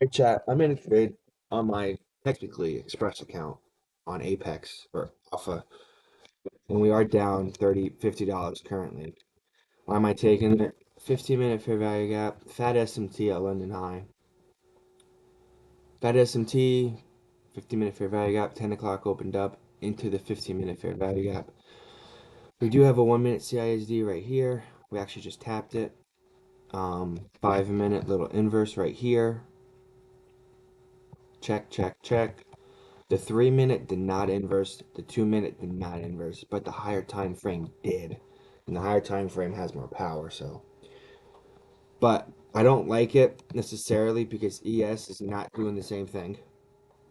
Hey chat, I'm in a trade on my technically Express account on Apex or Alpha, and we are down $50 currently. Why am I taking it? 15-minute fair value gap, fat SMT at London High. Fat SMT, 15-minute fair value gap, 10 o'clock opened up into the 15-minute fair value gap. We do have a 1-minute CISD right here. We actually just tapped it. 5-minute little inverse right here. Check, check, check. The 3-minute did not inverse, the 2-minute did not inverse, but the higher time frame did. And the higher time frame has more power, so. But I don't like it necessarily because ES is not doing the same thing,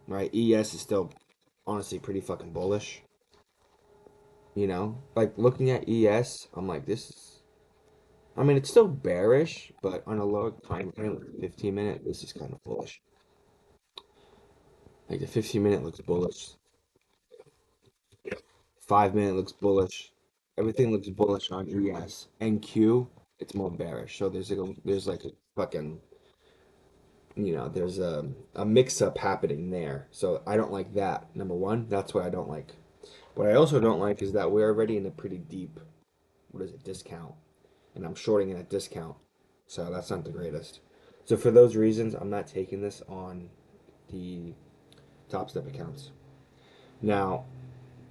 right? ES is still honestly pretty fucking bullish. You know? Like looking at ES, I'm like, this is. I mean, it's still bearish, but on a lower time frame, like 15-minute, this is kind of bullish. Like the 15-minute looks bullish. 5-minute looks bullish. Everything looks bullish on ES. NQ, it's more bearish. So there's like a fucking there's a mix up happening there. So I don't like that. Number one, that's what I don't like. What I also don't like is that we're already in a pretty deep, what is it, discount. And I'm shorting in a discount. So that's not the greatest. So for those reasons, I'm not taking this on the Topstep accounts. Now,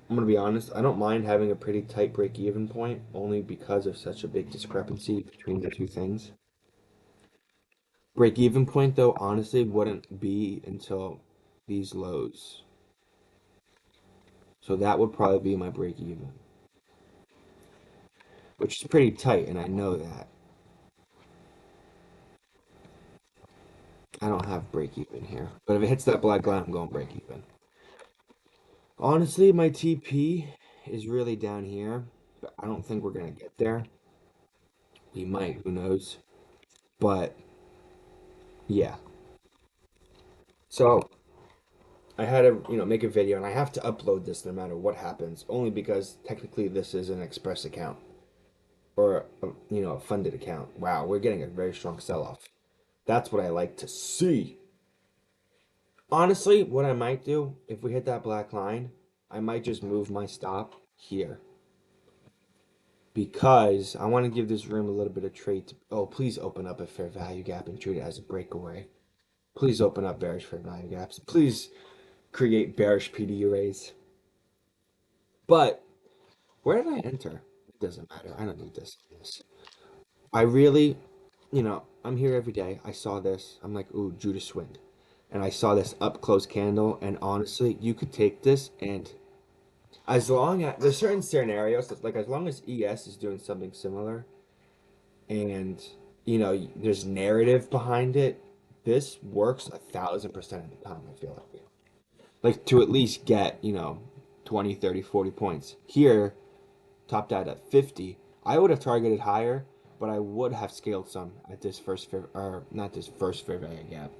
I'm gonna be honest, I don't mind having a pretty tight break-even point only because of such a big discrepancy between the two things. Break-even point though, honestly, wouldn't be until these lows. So that would probably be my break-even, which is pretty tight, and I know that. I don't have break-even here, but if it hits that black line, I'm going break-even. Honestly, my TP is really down here, but I don't think we're gonna get there. We might, who knows? But yeah. So I had to, make a video, and I have to upload this no matter what happens, only because technically this is an Express account or a funded account. Wow, we're getting a very strong sell-off. That's what I like to see. Honestly, what I might do if we hit that black line, I might just move my stop here because I want to give this room a little bit of trade. Oh, please open up a fair value gap and treat it as a breakaway. Please open up bearish fair value gaps. Please create bearish PD arrays. But where did I enter? It doesn't matter. I don't need this. I really, I'm here every day. I saw this. I'm like, ooh, Judas swing. And I saw this up close candle. And honestly, you could take this and as long as there's certain scenarios, like as long as ES is doing something similar and, there's narrative behind it, this works 1,000% of the time, I feel like. Like to at least get, 20, 30, 40 points. Here, topped out at 50. I would have targeted higher, but I would have scaled some at this first fair, or not this first fair value gap,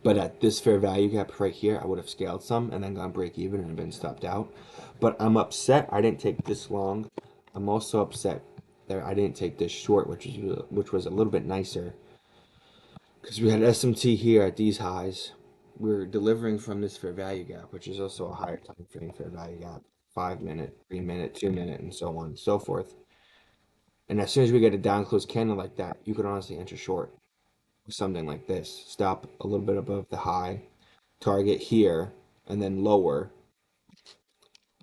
but at this fair value gap right here, I would have scaled some and then gone break even and been stopped out. But I'm upset I didn't take this long. I'm also upset that I didn't take this short, which was a little bit nicer because we had SMT here at these highs. We're delivering from this fair value gap, which is also a higher time frame fair value gap. 5-minute, 3-minute, 2-minute, and so on and so forth. And as soon as we get a down close candle like that, you could honestly enter short with something like this. Stop a little bit above the high, target here, and then lower.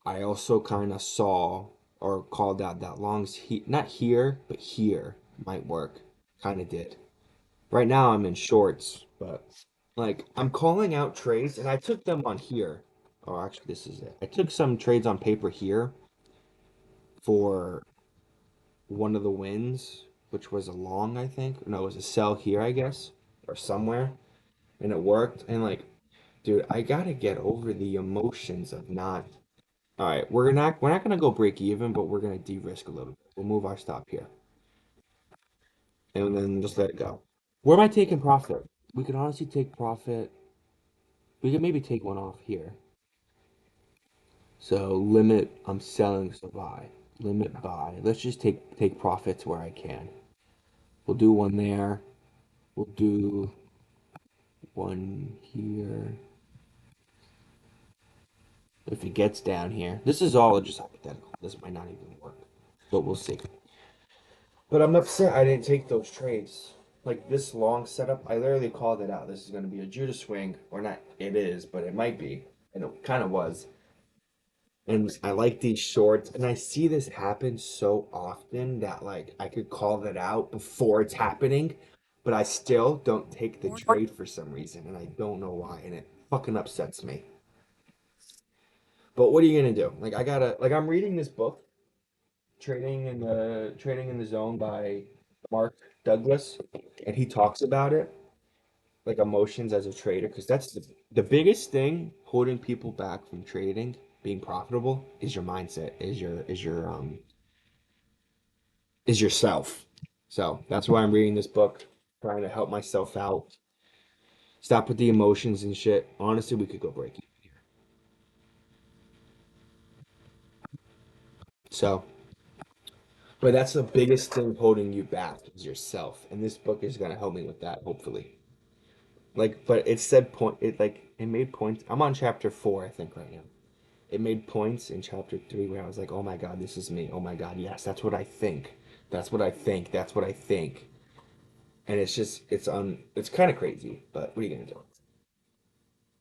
I also kind of saw or called out that longs, not here, but here might work. Kind of did. Right now I'm in shorts, but like I'm calling out trades and I took them on here. Oh, actually, this is it. I took some trades on paper here for one of the wins, which was a long, I think. No, it was a sell here, I guess, or somewhere, and it worked. And like, dude, I gotta get over the emotions of not. All right, we're not gonna go break even, but we're gonna de-risk a little bit. We'll move our stop here, and then just let it go. Where am I taking profit? We could honestly take profit. We could maybe take one off here. So limit, I'm selling, so buy. Limit buy. Let's just take profits where I can. We'll do one there. We'll do one here. If it gets down here, this is all just hypothetical. This might not even work, but we'll see. But I'm upset I didn't take those trades. Like this long setup, I literally called it out. This is going to be a Judah swing, or not. It is, but it might be, and it kind of was. And I like these shorts, and I see this happen so often that like I could call that out before it's happening, but I still don't take the trade for some reason, and I don't know why, and it fucking upsets me. But what are you gonna do? Like I gotta like I'm reading this book, Trading in the Zone by Mark Douglas, and he talks about it, like emotions as a trader, because that's the biggest thing holding people back from trading, being profitable, is your mindset, is yourself. So that's why I'm reading this book, trying to help myself out. Stop with the emotions and shit. Honestly, we could go break even here. So, but that's the biggest thing holding you back is yourself, and this book is gonna help me with that, hopefully. Like, but it said point. It made points. I'm on chapter 4, I think, right now. It made points in chapter 3 where I was like, oh my god, this is me. Oh my god, yes, that's what I think. That's what I think. That's what I think. And it's kind of crazy, but what are you gonna do?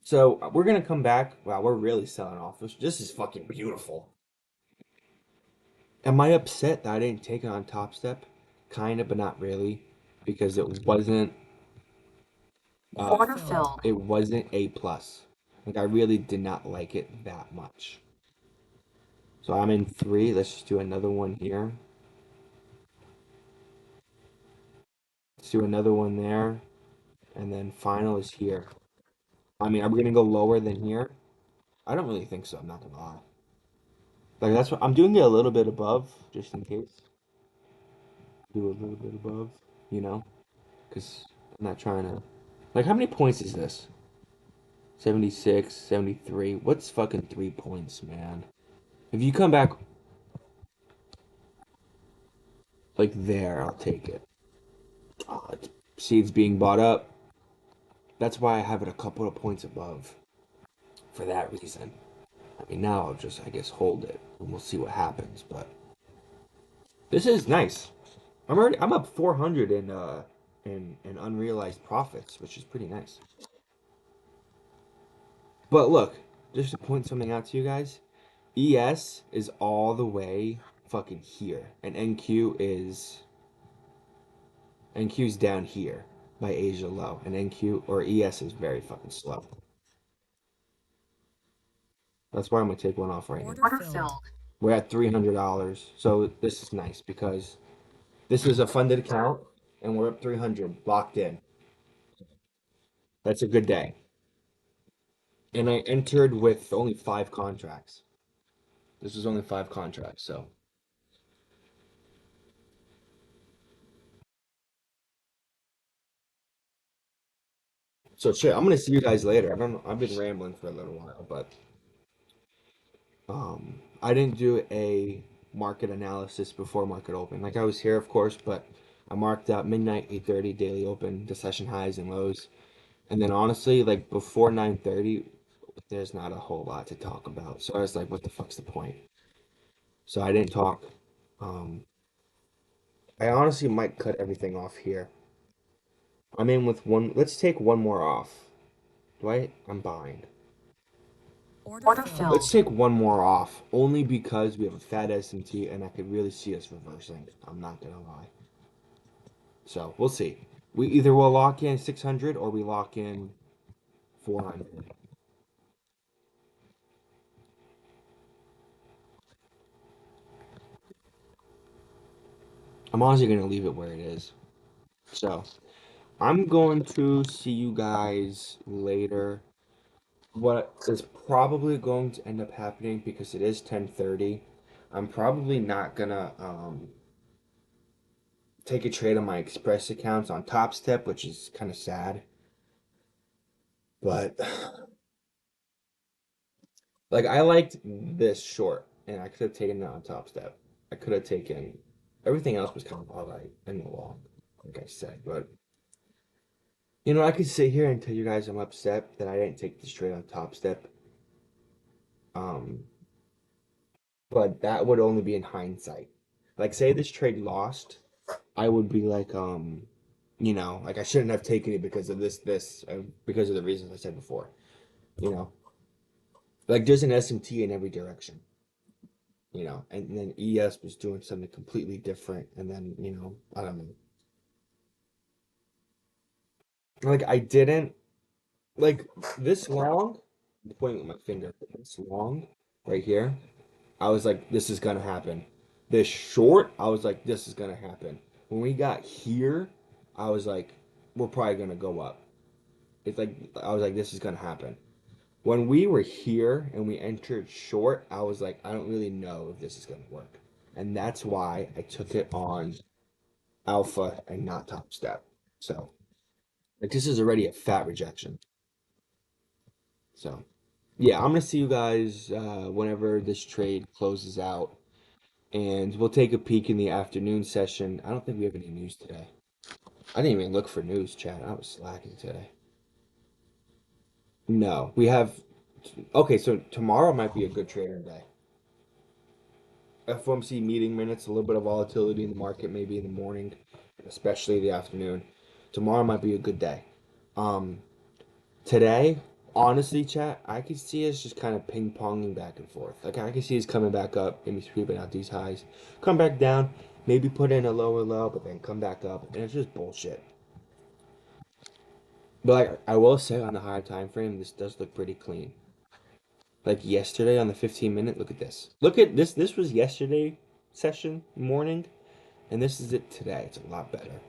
So we're gonna come back. Wow, we're really selling off. This is fucking beautiful. Am I upset that I didn't take it on Top Step? Kind of, but not really, because it wasn't A plus. Like I really did not like it that much. So I'm in 3. Let's just do another one here. Let's do another one there, and then final is here. I mean, are we gonna go lower than here? I don't really think so. I'm not gonna lie. Like that's what I'm doing it a little bit above, just in case. Do a little bit above, you know, because I'm not trying to. Like, how many points is this? 76, 73. What's fucking 3 points, man? If you come back like there, I'll take it. Seeds being bought up. That's why I have it a couple of points above. For that reason. I mean, now I'll just, I guess, hold it and we'll see what happens. But this is nice. I'm up 400 in unrealized profits, which is pretty nice. But look, just to point something out to you guys, ES is all the way fucking here, and NQ's down here by Asia low, and NQ or ES is very fucking slow. That's why I'm gonna take one off right now. We're at $300, so this is nice because this is a funded account, and we're up 300 locked in. That's a good day. And I entered with only 5 contracts. This was only 5 contracts, so shit. I'm gonna see you guys later. I don't know. I've been rambling for a little while, but I didn't do a market analysis before market open. Like I was here, of course, but I marked out midnight, 8:30 daily open, the session highs and lows, and then honestly, like before 9:30, there's not a whole lot to talk about. So I was like, what the fuck's the point? So I didn't talk. Um, I honestly might cut everything off here. I'm in with one. Let's take one more off. Do I? I'm behind. Let's take one more off, only because we have a fat S&T and I could really see us reversing. I'm not gonna lie. So we'll see. We either will lock in 600 or we lock in 400. I'm honestly gonna leave it where it is. So I'm going to see you guys later. What is probably going to end up happening because it is 10:30. I'm probably not gonna take a trade on my Express accounts on Topstep, which is kind of sad. But like I liked this short, and I could have taken that on Topstep. I could have taken everything else was kind of alright in the long, like I said. But I could sit here and tell you guys I'm upset that I didn't take this trade on Top Step. Um, but that would only be in hindsight. Like, say this trade lost, I would be like, like I shouldn't have taken it because of because of the reasons I said before. You know, like there's an SMT in every direction. And then ES was doing something completely different, and then I don't know. Like I didn't like this long. I'm pointing with my finger. This long, right here. I was like, this is gonna happen. This short, I was like, this is gonna happen. When we got here, I was like, we're probably gonna go up. It's like I was like, this is gonna happen. When we were here and we entered short, I was like, I don't really know if this is gonna work. And that's why I took it on alpha and not top step. So like this is already a fat rejection. So yeah, I'm gonna see you guys whenever this trade closes out, and we'll take a peek in the afternoon session. I don't think we have any news today. I didn't even look for news, chat. I was slacking today. No, we have. Okay, so tomorrow might be a good trader day. FOMC meeting minutes, a little bit of volatility in the market, maybe in the morning, especially the afternoon. Tomorrow might be a good day. Um, Today, honestly, chat, I could see us just kind of ping ponging back and forth. Like I could see us coming back up, maybe sweeping out these highs, come back down, maybe put in a lower low, but then come back up, and it's just bullshit. But like I will say on the higher time frame, this does look pretty clean. Like yesterday on the 15 minute, look at this. Look at this. This was yesterday session morning, and this is it today. It's a lot better.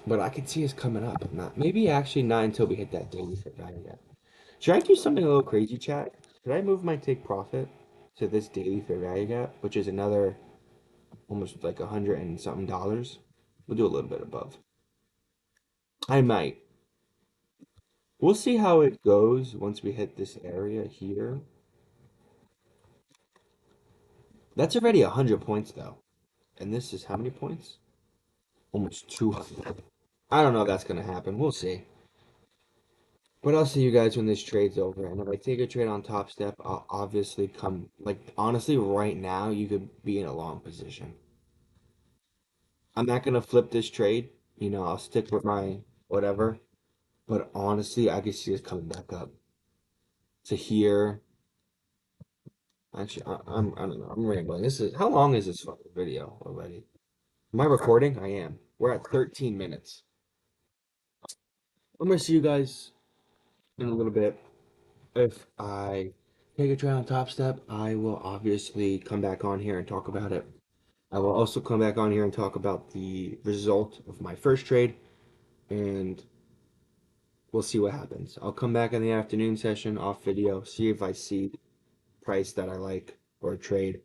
But I could see us coming up. Not maybe actually not until we hit that daily fit value yet. Should I do something a little crazy, chat? Should I move my take profit to this daily fair value gap, which is another almost like 100 and something dollars? We'll do a little bit above. I might. We'll see how it goes once we hit this area here. That's already 100 points though. And this is how many points? Almost 200. I don't know if that's gonna happen. We'll see. But I'll see you guys when this trade's over. And if I take a trade on Top Step, I'll obviously come. Like honestly, right now you could be in a long position. I'm not gonna flip this trade. I'll stick with my whatever. But honestly, I can see this coming back up to here. Actually, I don't know. I'm rambling. How long is this fucking video already? Am I recording? I am. We're at 13 minutes. I'm gonna see you guys in a little bit. If I take a trade on Top Step, I will obviously come back on here and talk about it. I will also come back on here and talk about the result of my first trade, and we'll see what happens. I'll come back in the afternoon session off video, see if I see price that I like or a trade.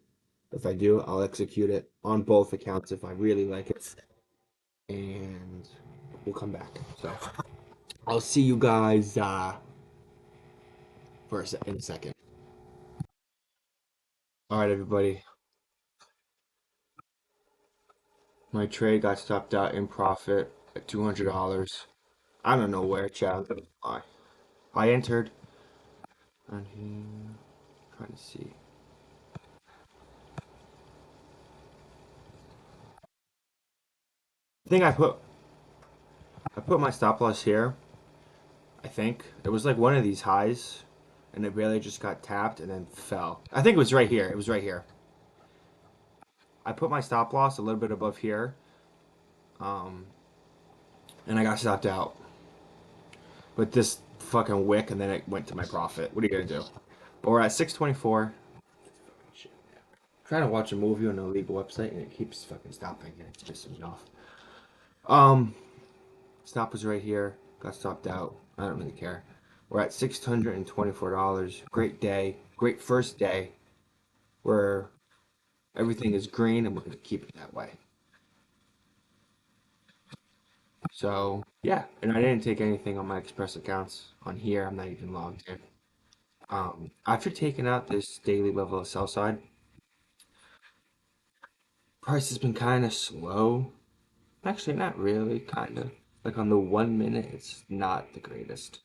If I do, I'll execute it on both accounts if I really like it, and we'll come back. So I'll see you guys in a second. All right, everybody. My trade got stopped out in profit at $200. I don't know where, chat. I entered on here, trying to see. I think I put my stop loss here. I think it was like one of these highs, and it barely just got tapped and then fell. I think it was right here. It was right here. I put my stop loss a little bit above here, um, and I got stopped out. But this fucking wick, and then it went to my profit. What are you gonna do? But we're at 624. I'm trying to watch a movie on a legal website, and it keeps fucking stopping, and it's pissing me off. Um, Stop was right here. Got stopped out. I don't really care. We're at $624. Great day. Great first day where everything is green and we're going to keep it that way. So, yeah. And I didn't take anything on my Express accounts on here. I'm not even logged in. After taking out this daily level of sell side, price has been kind of slow. Actually, not really, kind of. Like on the 1 minute, it's not the greatest.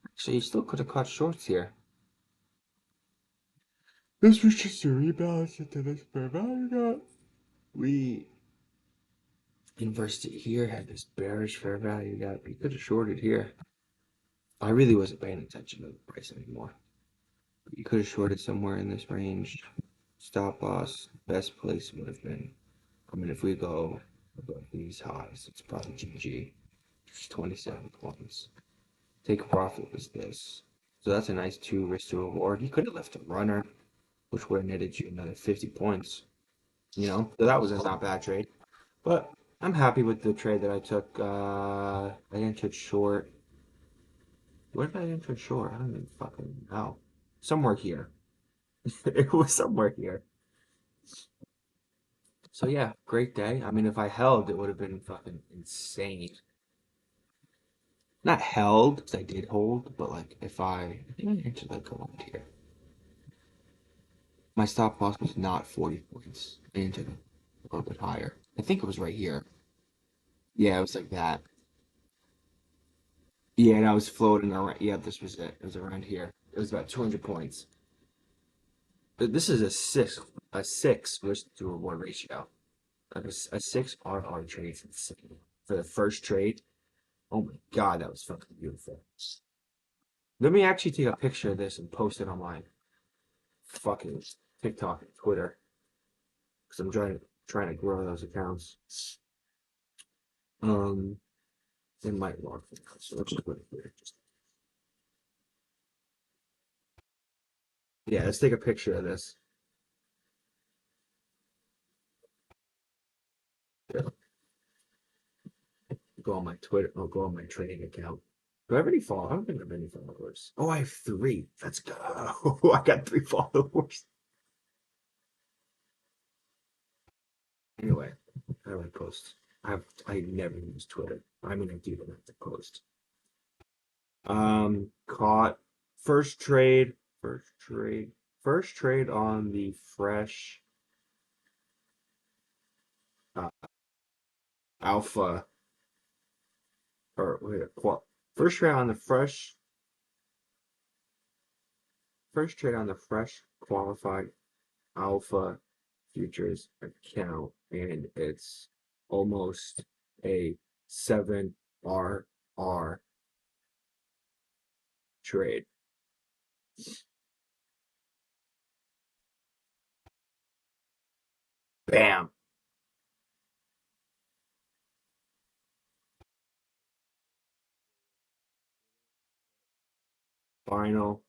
Actually, you still could have caught shorts here. This was just a rebalance into this fair value gap. We inversed it here, had this bearish fair value gap. You could have shorted here. I really wasn't paying attention to the price anymore. You could have shorted somewhere in this range. Stop loss, best place would have been. I mean, if we go above these highs, it's probably GG. It's 27 points. Take a profit was this. So that's a nice 2 risk to reward. You could have left a runner, which would have netted you another 50 points. You know, so that was a not bad trade. But I'm happy with the trade that I took. I entered short. Where did I enter short? I don't even fucking know. Somewhere here. It was somewhere here. So yeah, great day. I mean, if I held, it would have been fucking insane. Not held, because I did hold, but like if I think I entered like around here. My stop loss was not 40 points. I entered a little bit higher. I think it was right here. Yeah, it was like that. Yeah, and I was floating around. Yeah, this was it. It was around here. It was about 200 points. But this is a six risk to reward ratio. A six RR trade for the first trade. Oh my God, that was fucking beautiful. Let me actually take a picture of this and post it on my fucking TikTok and Twitter because I'm trying to grow those accounts. Um, in my log. So let's just put it here. Yeah, let's take a picture of this. Yeah, go on my Twitter. I'll go on my trading account. Do I have any followers? I don't think I have any followers. Oh, I have three. Let's go. I got three followers. Anyway, how do I post? I never use Twitter. I mean, I do, but I have to post. Caught first trade, first trade on the fresh uh, alpha or wait, first trade on the fresh qualified alpha futures account, and it's almost a 7RR trade. Bam. Final.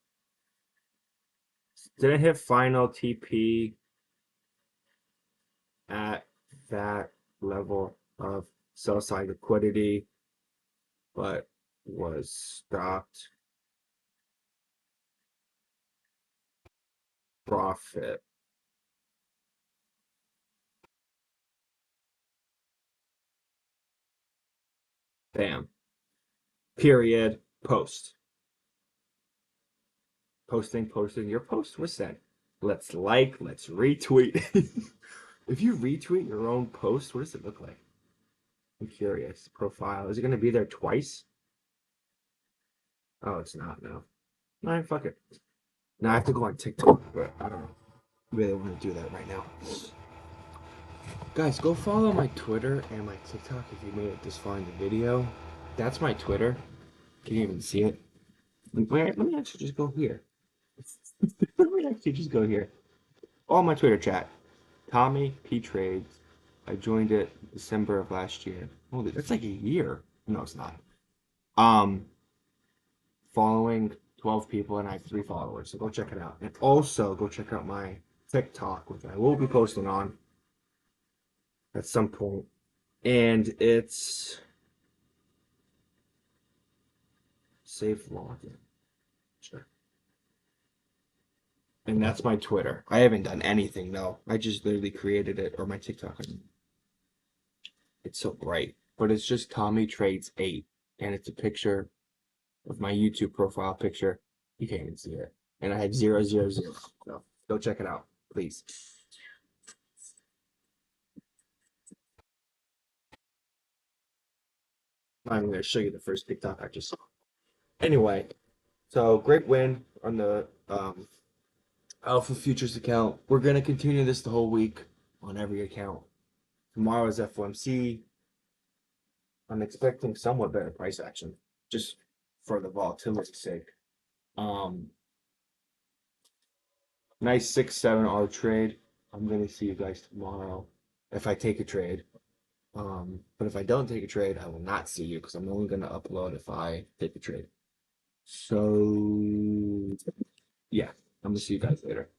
Didn't hit final TP at that level of sell side liquidity, but was stopped profit. Bam. Period. Post. Posting. Your post was sent. Let's retweet. If you retweet your own post, what does it look like? I'm curious. Profile. Is it going to be there twice? Oh, it's not now. All right, fuck it. Now I have to go on TikTok, but I don't really want to do that right now. Guys, go follow my Twitter and my TikTok if you made it this far in the video. That's my Twitter. Can you even see it? Wait, let me actually just go here. Let me actually just go here. All my Twitter chat. Tommy P Trades. I joined it December of last year. Holy, that's like a year. No, it's not. Um, Following 12 people and I have 3 followers. So go check it out. And also go check out my TikTok, which I will be posting on at some point. And it's safe login. Sure. And that's my Twitter. I haven't done anything though. I just literally created it, or my TikTok. It's so bright, but it's just Tommy Trades 8, and it's a picture of my YouTube profile picture. You can't even see it, and I had 000. So go check it out, please. I'm going to show you the first TikTok I just saw. Anyway, so great win on the Alpha Futures account. We're going to continue this the whole week on every account. Tomorrow is FOMC. I'm expecting somewhat better price action, just for the volatility's sake. Um, Nice 6-7 R trade. I'm gonna see you guys tomorrow if I take a trade. But if I don't take a trade, I will not see you because I'm only gonna upload if I take a trade. So yeah, I'm gonna see you guys later.